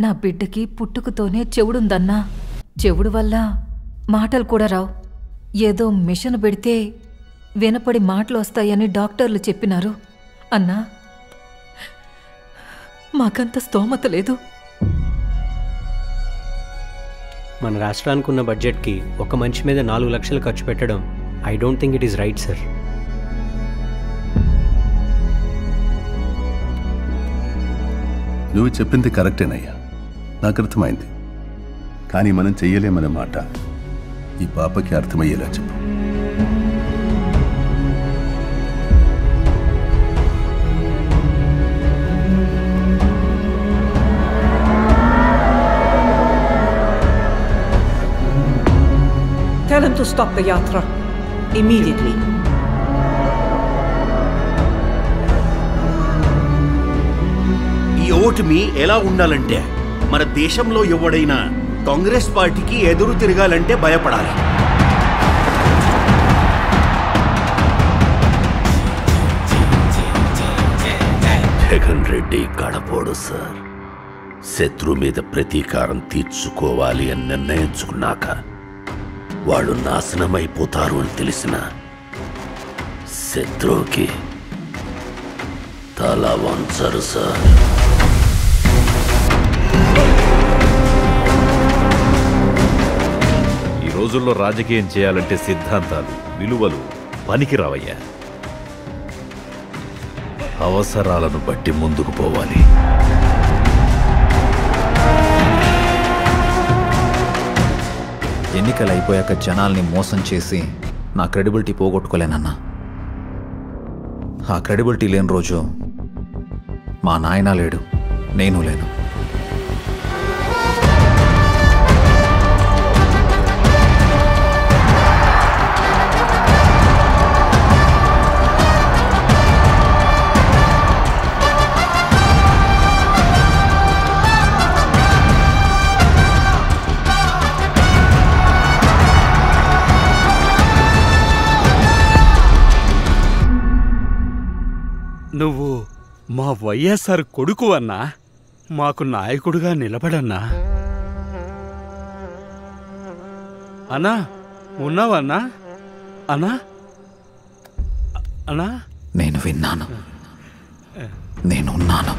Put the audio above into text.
నా బిడ్డకి పుట్టుకతోనే చెవుడుందన్నా. చెవుడు వల్ల మాటలు కూడా రావు. ఏదో మిషన్ పెడితే వినపడి మాటలు వస్తాయని డాక్టర్లు చెప్పినారు. అన్నా, మాకంత స్తోమత లేదు. మన రాష్ట్రానికి ఉన్న బడ్జెట్కి ఒక మనిషి మీద 4 లక్షలు ఖర్చు పెట్టడం I don't think it is right sir. నువ్వు చెప్పింది కరెక్టేనయ్యా, నాకు అర్థమైంది. కానీ మనం చెయ్యలేమనే మాట ఈ పాపకి అర్థమయ్యేలా చెప్పు. Tell him to stop the yatra immediately. ఈ ఓటమి ఎలా ఉండాలంటే, మన దేశంలో ఎవడైనా కాంగ్రెస్ పార్టీకి ఎదురు తిరగాలంటే భయపడాలి. జగన్ రెడ్డి కడపోడు సార్. శత్రు మీద ప్రతీకారం తీర్చుకోవాలి అని నిర్ణయించుకున్నాక వాళ్ళు నాశనమైపోతారు అని తెలిసిన శత్రువుకి తల వంచరు సార్. ఈ రోజుల్లో రాజకీయం చేయాలంటే సిద్ధాంతాలు, విలువలు పనికిరావయ్యా. అవసరాలను బట్టి ముందుకు పోవాలి. ఎన్నికలు అయిపోయాక జనాల్ని మోసం చేసి నా క్రెడిబిలిటీ పోగొట్టుకోలేనన్నా. ఆ క్రెడిబిలిటీ లేని రోజు మా నాయన లేడు, నేను లేను. నువ్వు మా వైఎస్ఆర్ కొడుకు అన్నా, మాకు నాయకుడుగా నిలబడన్నా. అన్నా ఉన్నావన్నా? అన్నా అన్నా నేను విన్నాను, నేనున్నాను.